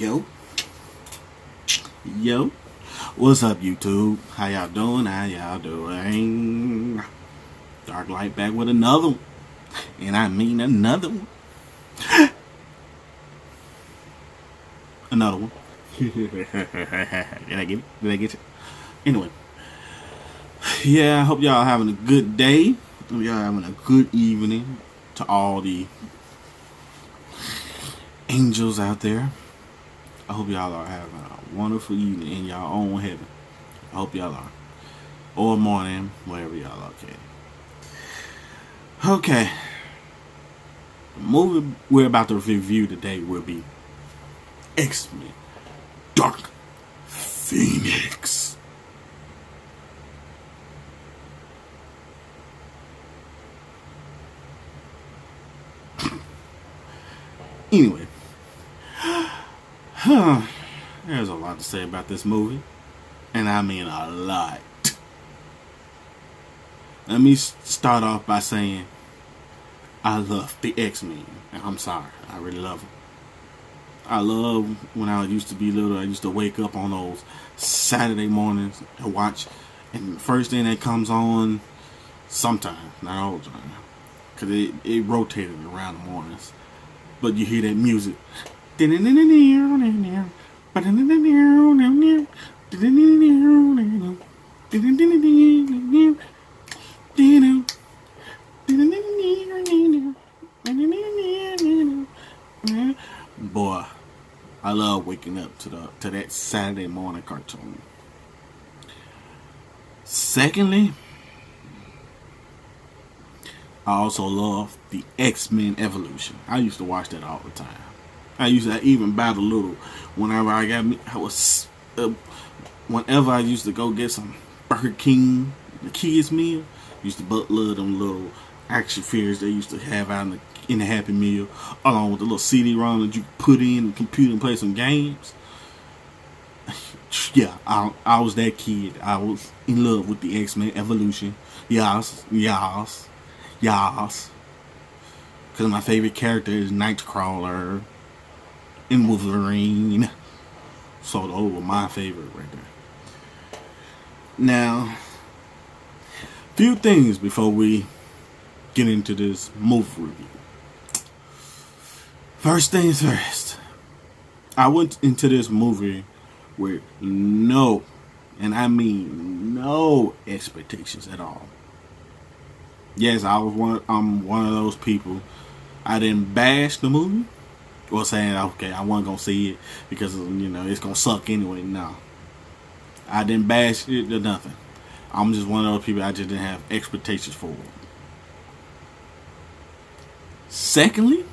Yo, yo, what's up, YouTube? How y'all doing? How y'all doing? Dark Light back with another one, and I mean another one, another one. Did I get it? Did I get it? Anyway, yeah, I hope y'all having a good day. Hope y'all having a good evening to all the angels out there. I hope y'all are having a wonderful evening in y'all own heaven. I hope y'all are. Or morning, wherever y'all are. Okay. The movie we're about to review today will be X-Men Dark Phoenix. Anyway. There's a lot to say about this movie. And I mean a lot. Let me start off by saying I love the X-Men. And I'm sorry, I really love them. I love when I used to be little, I used to wake up on those Saturday mornings and watch. And the first thing that comes on, sometimes, not all the time, because it rotated around the mornings. But you hear that music. Boy, I love waking up to that Saturday morning cartoon. Secondly, I also love the X-Men Evolution. I used to watch that all the time. I used to even buy the little whenever whenever I used to go get some Burger King, the kids meal. Used to love them little action figures they used to have out in the Happy Meal, along with the little CD-ROM that you could put in the computer and play some games. Yeah, I was that kid. I was in love with the X-Men Evolution. Yes. Because my favorite character is Nightcrawler and Wolverine. So those were my favorite right there. Now, few things before we get into this movie review. First things first. I went into this movie with no, and I mean no, expectations at all. Yes, I'm one of those people. I didn't bash the movie or saying, okay, I wasn't going to see it because, it's going to suck anyway. No. I didn't bash it or nothing. I'm just one of those people I just didn't have expectations for. Secondly,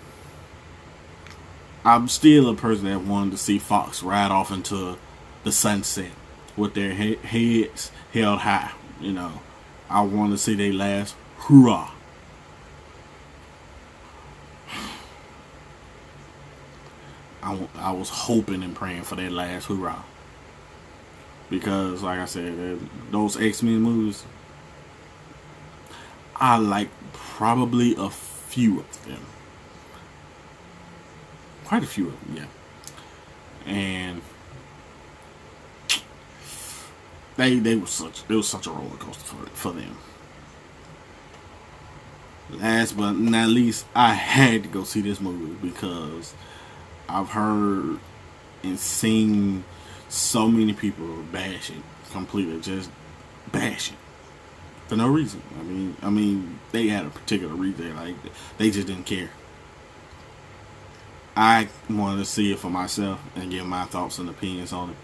I'm still a person that wanted to see Fox ride off into the sunset with their heads held high. I want to see their last HOORAH. I was hoping and praying for that last HOORAH. Because, like I said, those X-Men movies, I like probably a few of them. Quite a few of them, yeah. And it was such a roller coaster for them. Last but not least, I had to go see this movie because I've heard and seen so many people bash it completely, just bash it for no reason. I mean, they had a particular reason, like they just didn't care. I wanted to see it for myself and give my thoughts and opinions on it.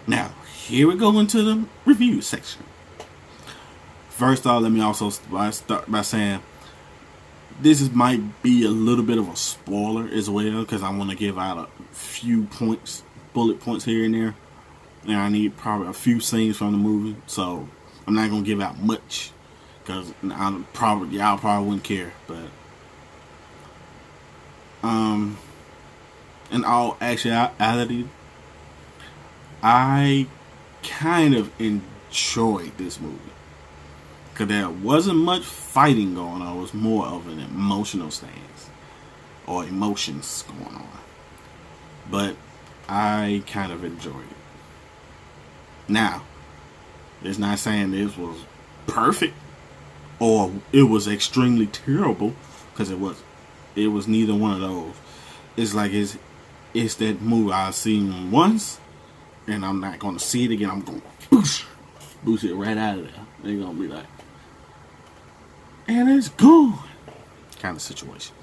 Now, here we go into the review section. First off, let me also start by saying this might be a little bit of a spoiler as well, because I want to give out a few bullet points here and there, and I need probably a few scenes from the movie, so I'm not gonna give out much because y'all probably wouldn't care. But in all actuality, I kind of enjoyed this movie. Because there wasn't much fighting going on. It was more of an emotional stance. Or emotions going on. but I kind of enjoyed it. Now, it's not saying this was perfect or it was extremely terrible, because it was. It was neither one of those. It's like it's that movie I've seen once, and I'm not gonna see it again. I'm gonna boost it right out of there. They're gonna be like, and it's gone, kind of situation.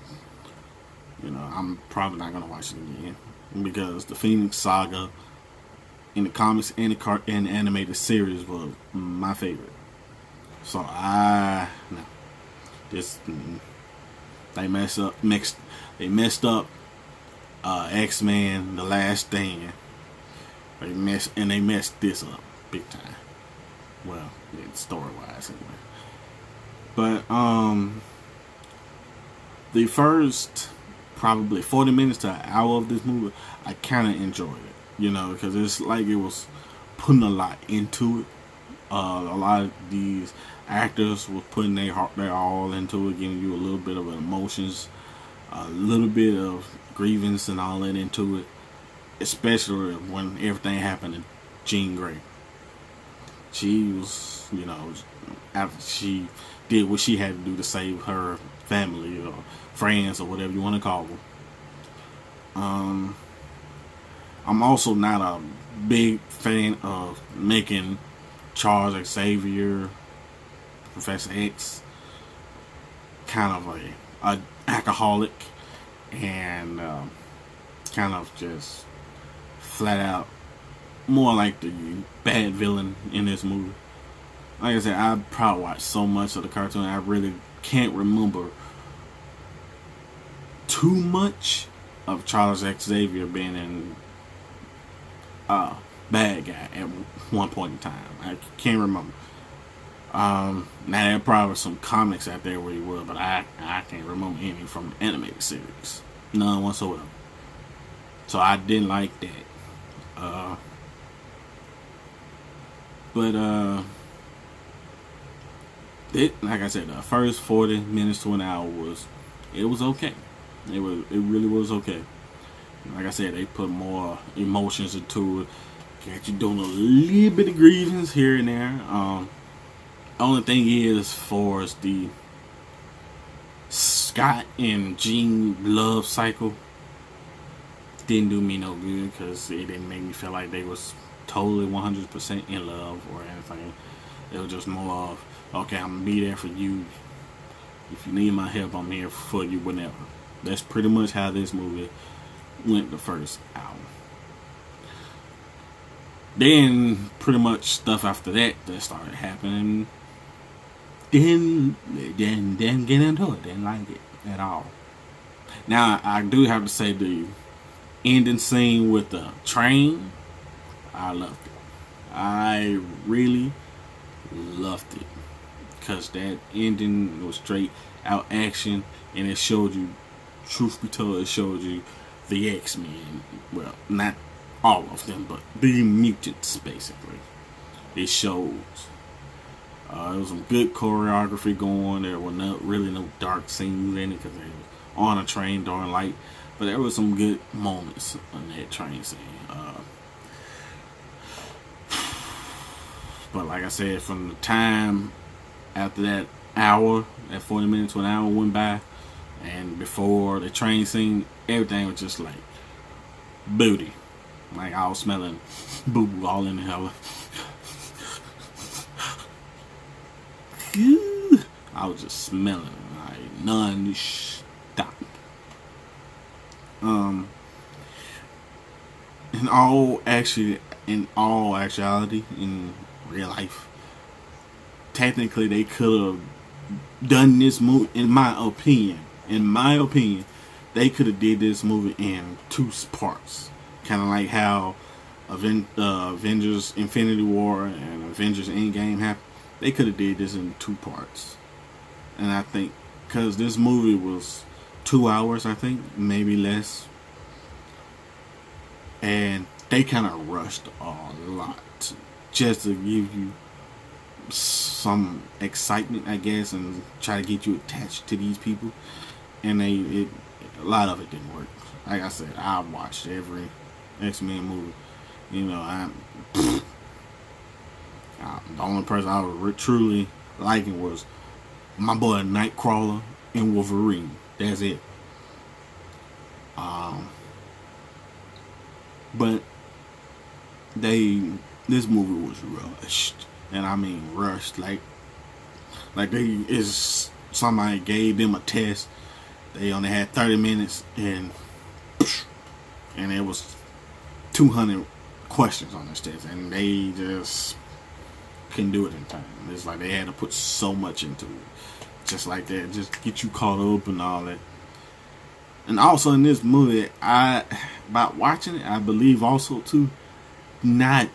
I'm probably not gonna watch it again because the Phoenix Saga in the comics and the animated series was my favorite. So no, this they messed up X-Men: The Last Stand. They messed this up big time. Well, story wise anyway. But the first probably 40 minutes to an hour of this movie, I kind of enjoyed it. Because it's like it was putting a lot into it. A lot of these actors were putting their all into it, giving you a little bit of emotions, a little bit of grievance and all that into it. Especially when everything happened to Jean Grey. She was, after she did what she had to do to save her family or friends or whatever you want to call them. I'm also not a big fan of making Charles Xavier, Professor X, kind of a alcoholic and kind of just flat out more like the bad villain in this movie. Like I said, I probably watched so much of the cartoon, I really can't remember too much of Charles Xavier being in bad guy at one point in time. I can't remember. Now there probably were some comics out there where he was, but I can't remember any from the animated series. None whatsoever. So I didn't like that. Like I said, the first 40 minutes to an hour was okay. It really was okay. Like I said, they put more emotions into it. Got you doing a little bit of grievance here and there. Only thing is, for the Scott and Jean love cycle, didn't do me no good because it didn't make me feel like they was totally 100% in love or anything. It was just more of, okay, I'm gonna be there for you. If you need my help, I'm here for you whenever. That's pretty much how this movie went the first hour. Then pretty much stuff after that started happening. Then get into it. Didn't like it at all. Now I do have to say the ending scene with the train, I loved it. I really loved it because that ending was straight out action, and it showed you, truth be told, it showed you the X-Men. Well, not all of them, but the mutants basically. It shows. There was some good choreography going. There were really no dark scenes in it because they was on a train during light. But there were some good moments on that train scene. But like I said, from the time after that hour, that 40 minutes to an hour went by, and before the train scene, everything was just like booty. Like I was smelling boo all in the hell. I was just smelling like non-stop. In all actuality, in real life, technically they could have done this movie. In my opinion, they could have did this movie in two parts, kind of like how Avengers Infinity War and Avengers Endgame happened. They could have did this in two parts. And I think because this movie was 2 hours, I think, maybe less, and they kind of rushed a lot just to give you some excitement, I guess, and try to get you attached to these people. And a lot of it didn't work. like I said, I watched every X-Men movie. You know, the only person I was truly liking was my boy Nightcrawler and Wolverine. That's it. But this movie was rushed, and I mean rushed. Like somebody gave them a test. They only had 30 minutes, and it was 200 questions on this test, and they just couldn't do it in time. It's like they had to put so much into it, just like that, just get you caught up and all that. And also in this movie, about watching it, I believe also too, not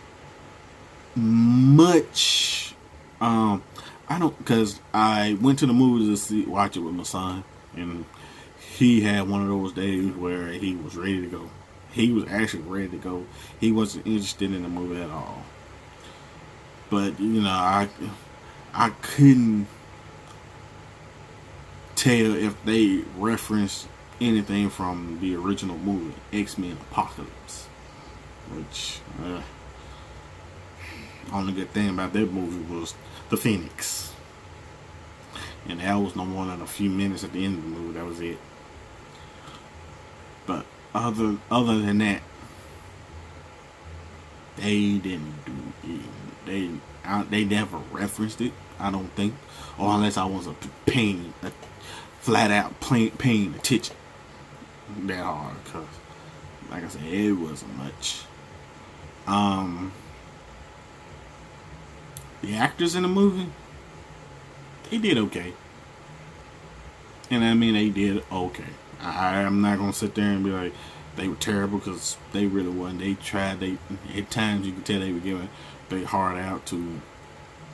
much. I don't, because I went to the movies to watch it with my son, and he had one of those days where he was ready to go. He was actually ready to go. He wasn't interested in the movie at all. But you know, I couldn't tell if they referenced anything from the original movie, X-Men Apocalypse. Which, only good thing about that movie was the Phoenix. And that was no more than a few minutes at the end of the movie. That was it. But other than that, they didn't do it. They never referenced it, I don't think. Or unless I wasn't flat out paying attention that hard, because like I said, it wasn't much. The actors in the movie, they did okay, and I mean they did okay. I'm not gonna sit there and be like they were terrible, because they really wasn't. They tried. At times you could tell they were giving their heart out to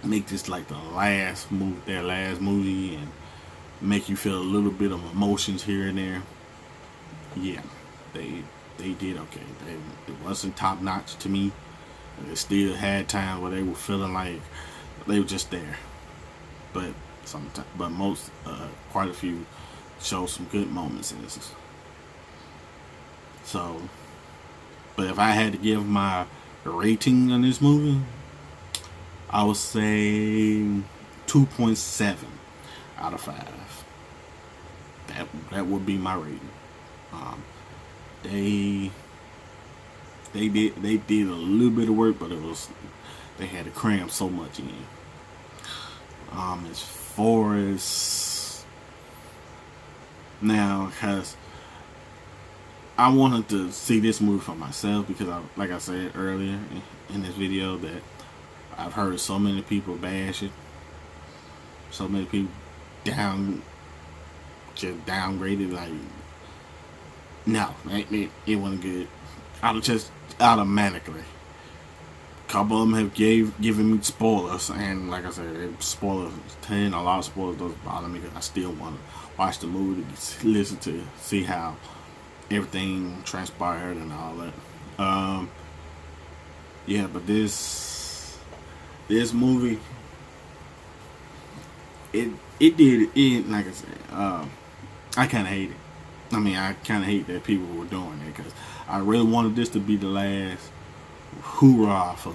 make this like their last movie, and make you feel a little bit of emotions here and there. Yeah, they did okay. It wasn't top notch to me. They still had times where they were feeling like they were just there, but quite a few showed some good moments in this. So, but if I had to give my rating on this movie, I would say 2.7 out of 5. That would be my rating. They did a little bit of work, but they had to cram so much in. As far as now, because I wanted to see this movie for myself, because like I said earlier in this video, that I've heard so many people bash it, so many people downgraded, like, no, it wasn't good. Automatically. A couple of them have given me spoilers, and like I said, spoilers, a lot of spoilers doesn't bother me, because I still want to watch the movie to listen to, see how everything transpired and all that. Yeah, but this movie, it like I said, I kind of hate it. I mean, I kind of hate that people were doing it, because I really wanted this to be the last hoorah for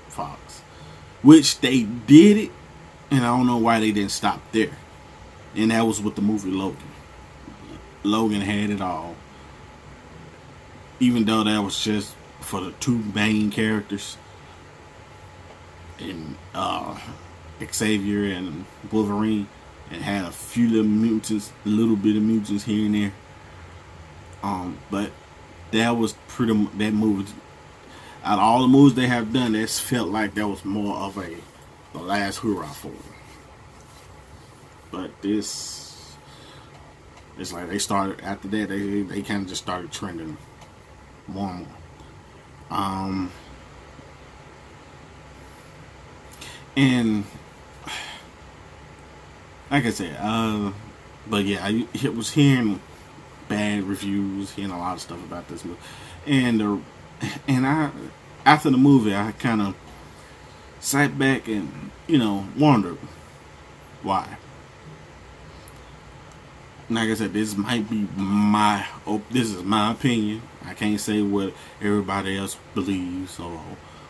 Fox, which they did it, and I don't know why they didn't stop there. And that was with the movie Logan. Logan had it all, even though that was just for the two main characters, and Xavier and Wolverine, and had a few little bit of mutants here and there. But that was that movie. Out of all the movies they have done, that felt like that was more of the last hoorah for them. But this, it's like they started after that. They kind of just started trending more and more. And like I said, but yeah, I was hearing bad reviews, hearing a lot of stuff about this movie, and I, after the movie, I kind of sat back and wondered why. like I said, this might be this is my opinion. I can't say what everybody else believes or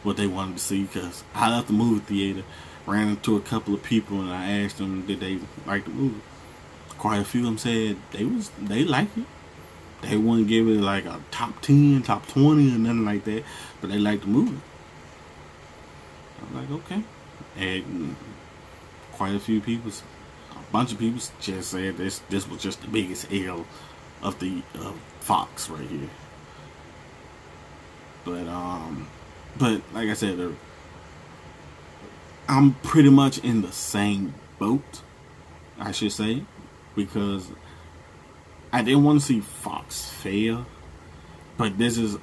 what they wanted to see, because I left the movie theater, ran into a couple of people, and I asked them did they like the movie. Quite a few of them said they liked it. They wouldn't give it like a top 10, top 20 or nothing like that, but they liked the movie. I was like, okay. And quite a few people, a bunch of people just said this was just the biggest L of the Fox right here. But like I said, I'm pretty much in the same boat, I should say, because I didn't want to see Fox fail. But this is,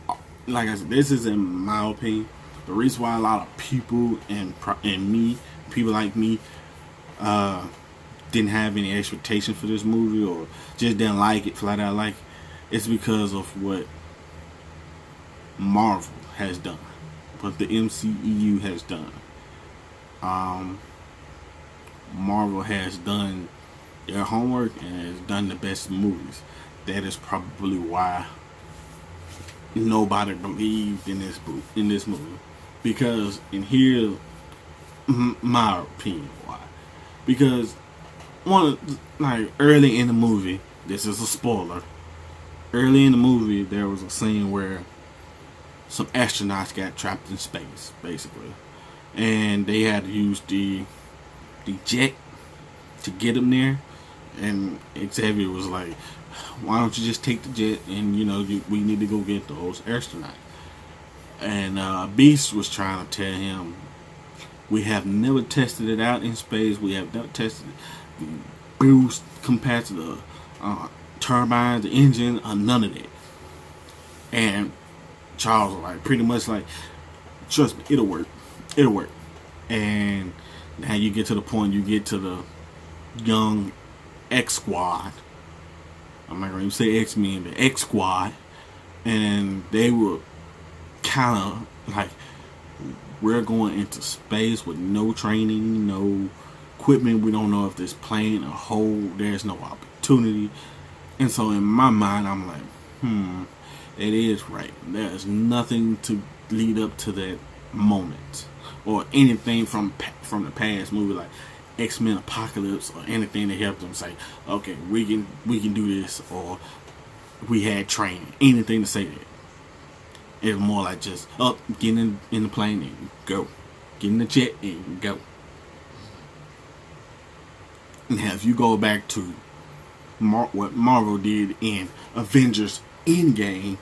like I said, this is in my opinion the reason why a lot of people and me, people like me, didn't have any expectation for this movie or just didn't like it, flat out like it. It's because of what Marvel has done, what the MCEU has done. Marvel has done their homework and has done the best movies. That is probably why nobody believed in this movie. Because, and here's my opinion why. Because like early in the movie, this is a spoiler. Early in the movie, there was a scene where some astronauts got trapped in space, basically, and they had to use the jet to get them there. And Xavier was like, "Why don't you just take the jet and we need to go get those astronauts?" And Beast was trying to tell him, "We have never tested it out in space. We have never tested the boost compared to the turbines, the engine, or none of that." And Charles was like, pretty much like, "Trust me, it'll work. It'll work." And now you get to the point, you get to the young X Squad. I'm not going to say X-Men, but X Squad. And they were kind of like, we're going into space with no training, no equipment. We don't know if this plane a hole. There's no opportunity. And so in my mind, I'm like, it is right. There's nothing to lead up to that moment or anything from the past movie like X-Men Apocalypse or anything to help them say, okay, we can do this, or we had training. Anything to say that. It's more like just get in the plane and go. Get in the jet and go. Now, if you go back to what Marvel did in Avengers Endgame,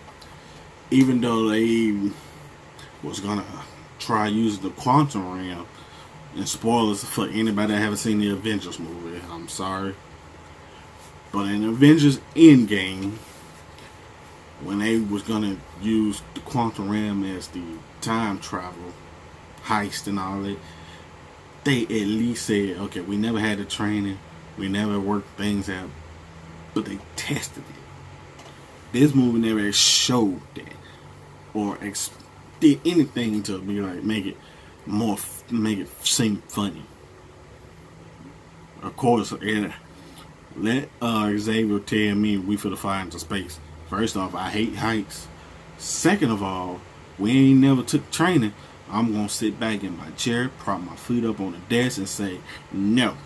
even though they was gonna try using the quantum realm, and spoilers for anybody that haven't seen the Avengers movie, I'm sorry, but in Avengers Endgame, when they was gonna use the quantum realm as the time travel heist and all that, they at least said, okay, we never had the training, we never worked things out, but they tested it. This movie never showed that or did anything to be like make it seem funny. Of course, let Xavier tell me we finna fly into space. First off, I hate heights. Second of all, we ain't never took training. I'm gonna sit back in my chair, prop my feet up on the desk, and say, no,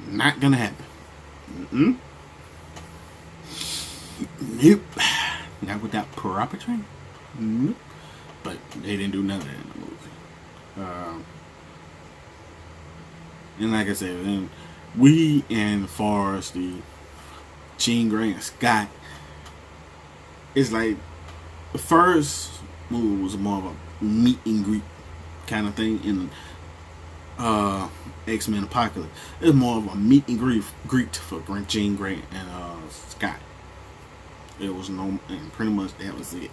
not gonna happen. Nope. Not without proper training. Nope. But they didn't do none of that in the movie. And like I said, and we and far as the Jean Grey and Scott, it's like the first movie was more of a meet and greet kind of thing. In X-Men Apocalypse, it's more of a meet and greet for Jean Grey and Scott. It was and pretty much that was it.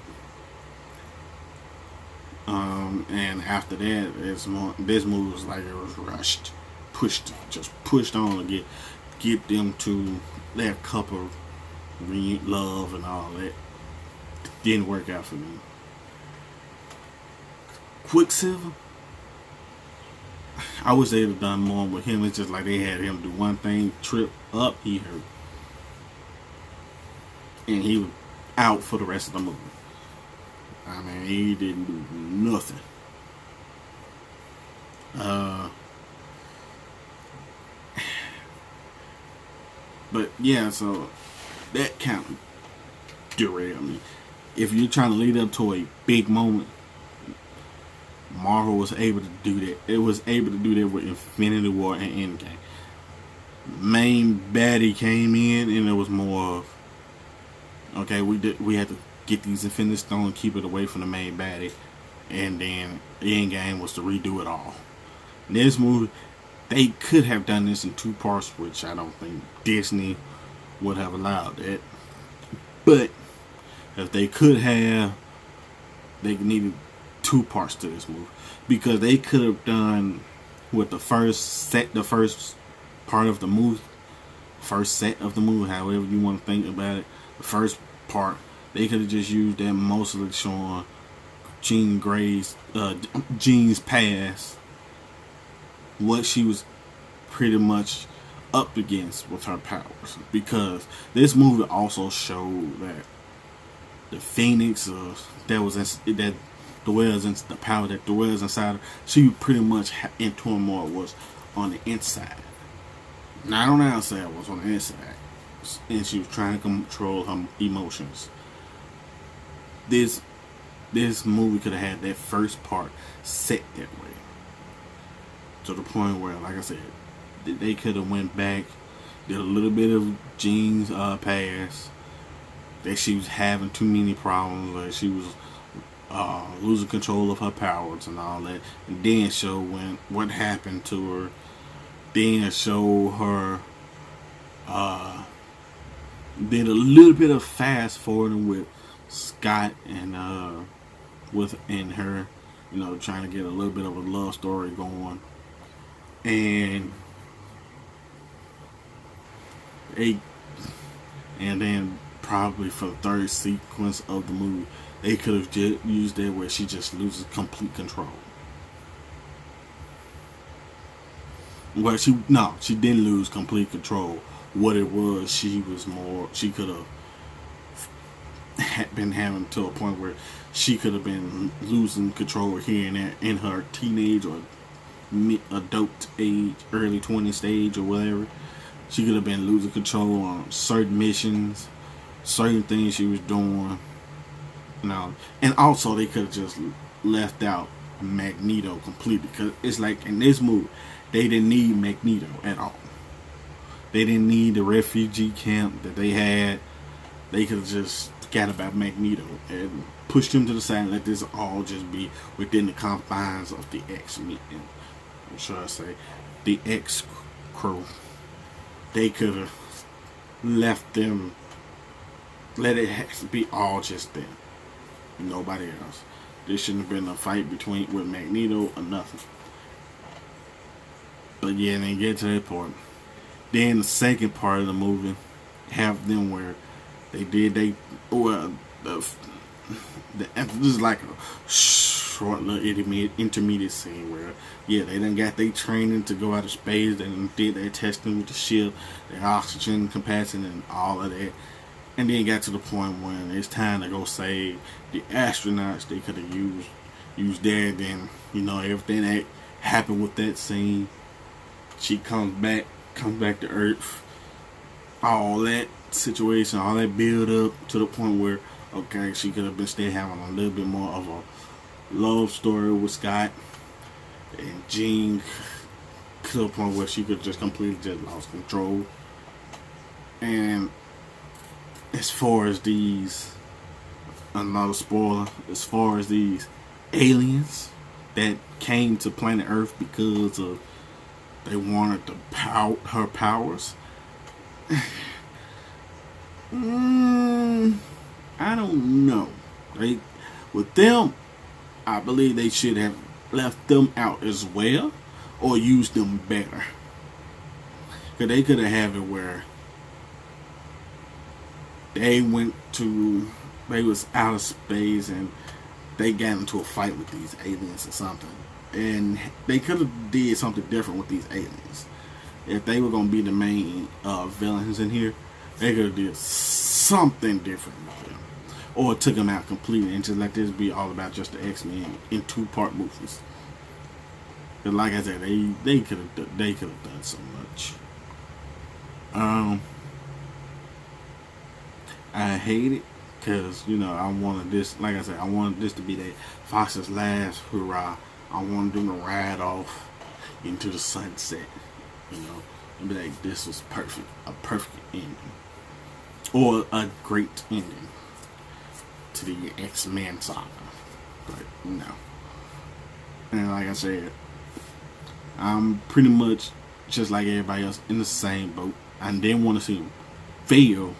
And after that, this movie was like it was rushed, pushed on to get them to their couple love and all that. Didn't work out for me. Quicksilver, I wish they'd have done more with him. It's just like they had him do one thing, trip up, he hurt. and he was out for the rest of the movie. I mean, he didn't do nothing. But yeah, so that kind of derailed me. If you're trying to lead up to a big moment, Marvel was able to do that. It was able to do that with Infinity War and Endgame. Main baddie came in, and it was more of, okay, we had to get these Infinity Stones, keep it away from the main baddie, and then Endgame was to redo it all. This movie, they could have done this in 2 parts, which I don't think Disney would have allowed that. But if they could have, they needed 2 parts to this movie, because they could have done with the first part of the movie, first set of the movie, however you want to think about it. The first part, they could have just used that mostly showing Jean's past, what she was pretty much up against with her powers, because this movie also showed that the Phoenix the power that dwells inside her, she pretty much in turmoil was on the inside, not on the outside, was on the inside, and she was trying to control her emotions. This movie could have had that first part set that way, to the point where, like I said, they could have went back, did a little bit of Jean's past, that she was having too many problems, like she was losing control of her powers and all that, and then show what happened to her, then show her did a little bit of fast forwarding with Scott and her, trying to get a little bit of a love story going. And then probably for the third sequence of the movie, they could have just used that where she just loses complete control. Well, she didn't lose complete control. What it was, she could have been having to a point where she could have been losing control here and there in her teenage or adult age, early 20s stage or whatever. She could have been losing control on certain missions, certain things she was doing. And also they could have just left out Magneto completely, because it's like in this movie they didn't need Magneto at all. They didn't need the refugee camp that they had. They could have just forgot about Magneto and pushed him to the side and let this all just be within the confines of the X-Men. Or should I say, the X-Crew. They could have left them, let it be all just them. Nobody else. There shouldn't have been a fight with Magneto or nothing. But yeah, they get to that part. Then the second part of the movie, have them where this is like a short little intermediate scene where, yeah, they done got their training to go out of space, they done did their testing with the ship, their oxygen capacity and all of that, and then got to the point when it's time to go save the astronauts. They could have used that. Then everything that happened with that scene, she comes back to Earth, all that situation, all that build up to the point where, okay, she could have been still having a little bit more of a love story with Scott and Jean, to the point where she could just completely just lost control. And as far as another spoiler, as far as these aliens that came to planet Earth because of they wanted her powers, I don't know. With them, I believe they should have left them out as well, or used them better. Because they could have it where they was out of space and they got into a fight with these aliens or something. And they could have did something different with these aliens. If they were going to be the main villains in here, they could have did something different with them, or took them out completely and just let this be all about just the X-Men in 2-part movies. But like I said, they could have done so much. I hate it because I wanted this. Like I said, I wanted this to be that Fox's last hurrah. I wanted them to ride off into the sunset, and be like, this was perfect, a perfect ending, or a great ending to the X-Men saga. But no, and like I said, I'm pretty much just like everybody else in the same boat. I didn't want to see him fail,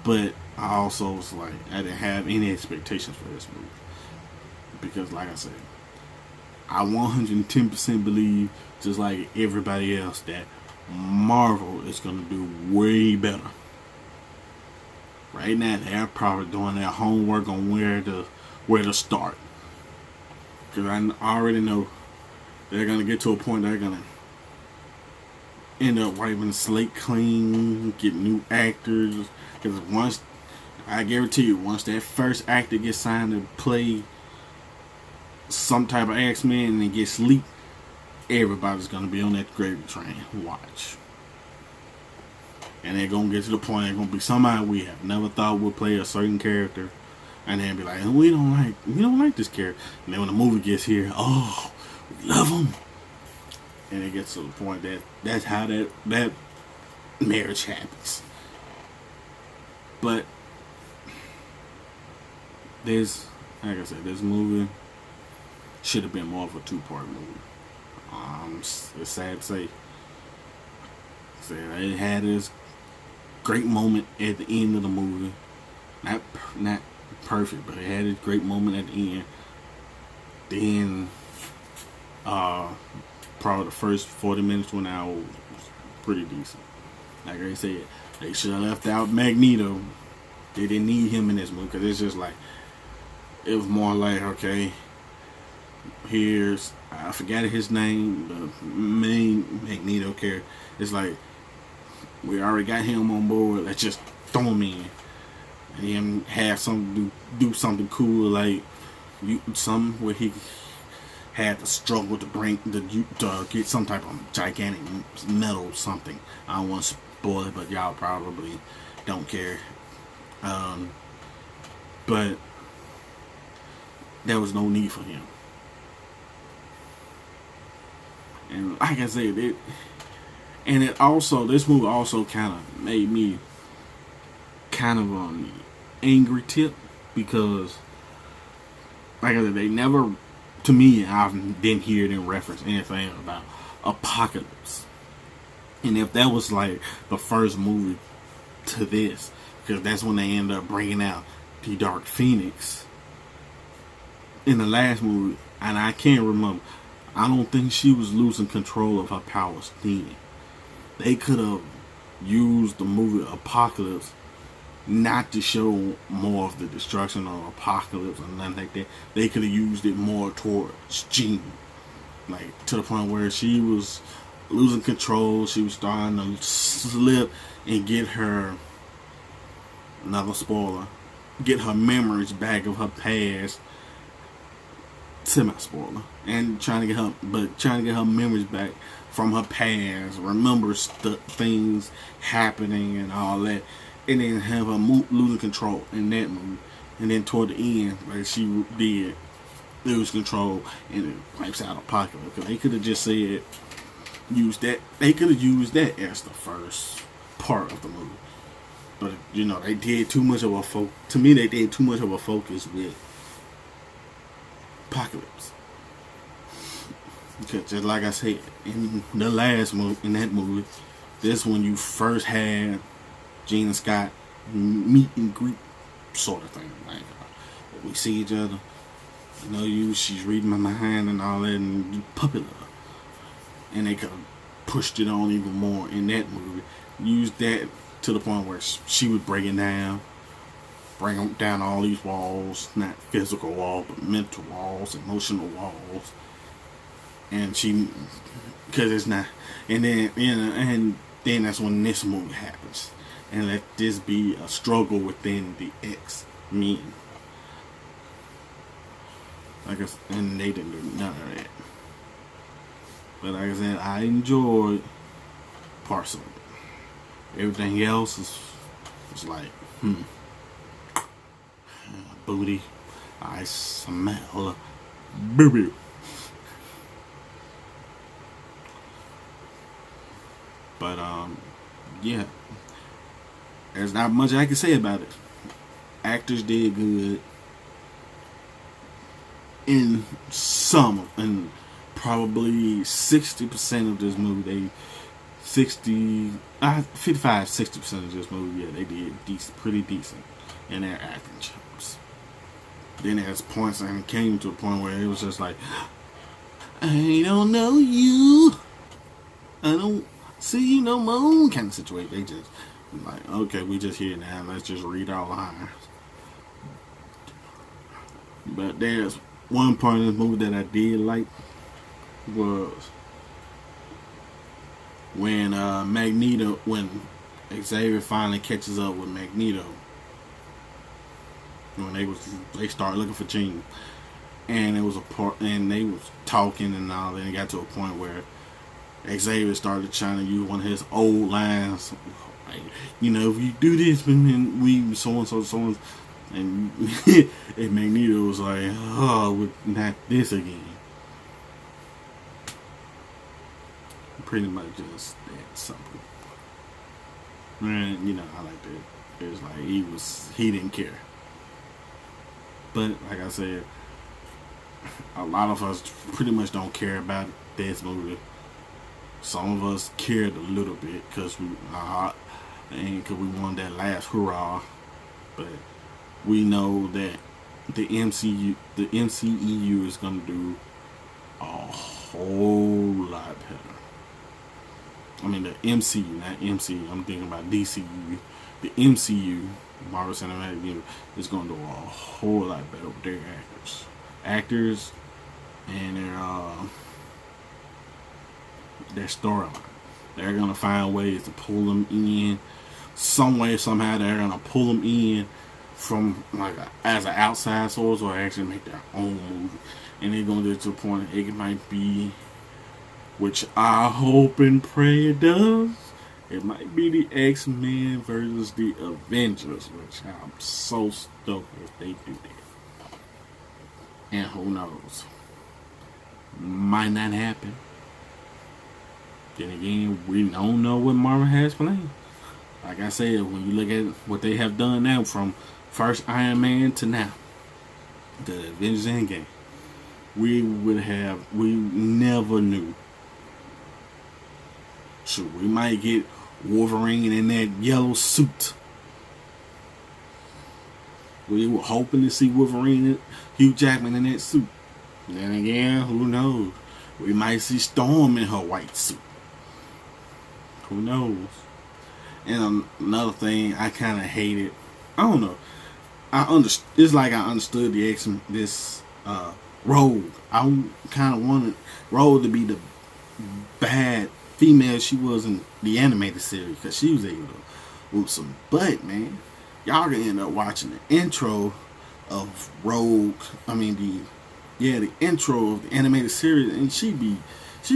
but I also was like, I didn't have any expectations for this movie. Because like I said, I 110% believe, just like everybody else, that Marvel is going to do way better. Right now, they're probably doing their homework on where to start. Because I already know they're going to get to a point they're going to end up wiping the slate clean, get new actors. Because once, I guarantee you, once that first actor gets signed to play some type of X-Men and it gets leaked, everybody's going to be on that gravy train. Watch. And they're going to get to the point, they're going to be somebody we have never thought would play a certain character. And then be like, we don't like this character. And then when the movie gets here, oh, we love him. And it gets to the point that that's how that marriage happens. But like I said, this movie should have been more of a 2-part movie. It's sad to say. It had this great moment at the end of the movie. Not perfect, but it had this great moment at the end. Then, probably the first 40 minutes to an hour was pretty decent. Like I said, they should have left out Magneto. They didn't need him in this movie because it's just like, it was more like, okay, I forgot his name, the main Magneto character. It's like, we already got him on board, let's just throw him in. And then have something do something cool, like some where he had to struggle to get some type of gigantic metal something. I don't want to spoil it, but y'all probably don't care. But there was no need for him. And like I said, this movie also kind of made me kind of on the angry tip, because like I said, they never, to me, I didn't hear them reference anything about Apocalypse. And if that was like the first movie to this, because that's when they end up bringing out the Dark Phoenix in the last movie, and I can't remember, I don't think she was losing control of her powers then. They could have used the movie Apocalypse not to show more of the destruction of Apocalypse or nothing like that. They could have used it more towards Jean, like to the point where she was losing control. She was starting to slip and get her, another spoiler, get her memories back of her past. Semi-spoiler, and trying to get her memories back from her past, remember things happening and all that, and then have her losing control in that movie. And then toward the end, like she did lose control and it wipes out Apocalypse. Because they could have just said, they could have used that as the first part of the movie. But they did too much of a focus. To me, they did too much of a focus with Apocalypse. Because just like I said, in the last movie, in that movie, this when you first had Jean and Scott meet and greet sort of thing. Like, we see each other, she's reading my mind and all that, and puppy love. And they could have pushed it on even more in that movie. Used that to the point where she was breaking down. Bring down all these walls, not physical walls, but mental walls, emotional walls. And because it's not, and then that's when this movie happens. and let this be a struggle within the X-Men. And they didn't do none of that. But like I said, I enjoyed parts of it. Everything else was like, booty. I smell boo-boo. But yeah, there's not much I can say about it. Actors did good in and probably 60% of this movie, 55-60% of this movie, yeah, they did pretty decent in their acting jobs. Then there's points, and it came to a point where it was just like, I don't know you, I don't see you no more kind of situation. They just like, okay, we just here now, let's just read our lines. But there's one part of the movie that I did like was when when Xavier finally catches up with Magneto, when they start looking for Jean, and it was a part, and they was talking and all, and it got to a point where Xavier started trying to use one of his old lines, like, you know, if you do this, then we so and so, and and Magneto was like, oh, not this again. Pretty much just that simple. And you know, I like that. It was like he didn't care. But like I said, a lot of us pretty much don't care about this movie. Some of us cared a little bit because we won that last hoorah. But we know that the MCEU is gonna do a whole lot better. I mean the MCU, not MCU. I'm thinking about DCU. The MCU, Marvel Cinematic Universe, is gonna do a whole lot better with their actors, and their storyline. They're gonna find ways to pull them in some way, somehow. They're gonna pull them in from as an outside source, or actually make their own movie, and they're gonna get to a point it might be, which I hope and pray it does. It might be the X-Men versus the Avengers, which I'm so stoked if they do that. And who knows? Might not happen. Then again, we don't know what Marvel has planned. Like I said, when you look at what they have done now, from first Iron Man to now, the Avengers Endgame, we never knew. So we might get Wolverine in that yellow suit. We were hoping to see Wolverine, Hugh Jackman in that suit. Then again, who knows? We might see Storm in her white suit. Who knows? And another thing I kind of hated, I don't know. It's like I understood this Rogue. I kind of wanted Rogue to be the bad female she was in the animated series, because she was able to whoop some butt, man. Y'all gonna end up watching the intro of Rogue. I mean the intro of the animated series, and she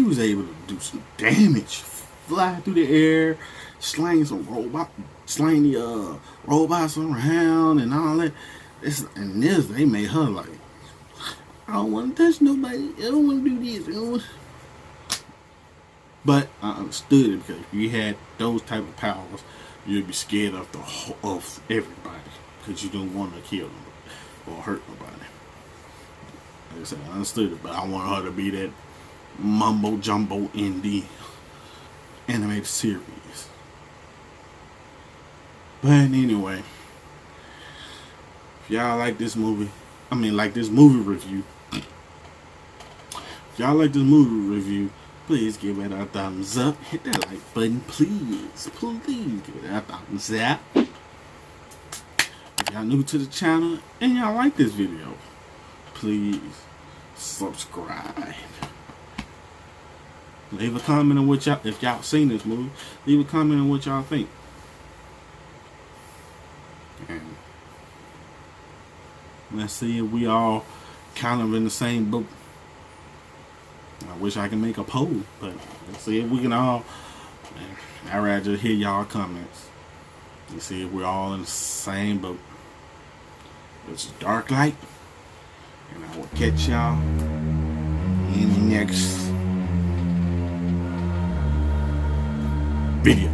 was able to do some damage, fly through the air, slang the robots around and all that. They made her like, I don't want to touch nobody. I don't want to do this. But I understood it, because if you had those type of powers, you'd be scared of everybody, because you don't want to kill them or hurt nobody. Like I said, I understood it, but I want her to be that mumbo jumbo in the animated series. But anyway, if y'all like this movie, this movie review, please give it a thumbs up. Hit that like button, please. Please give it a thumbs up. If y'all new to the channel and y'all like this video, please subscribe. Leave a comment on if y'all seen this movie. Leave a comment on what y'all think. Let's see if we all kind of in the same boat. I wish I could make a poll, but let's see if we can all. I'd rather just hear y'all comments. Let's see if we're all in the same boat. It's dark light, and I will catch y'all in the next video.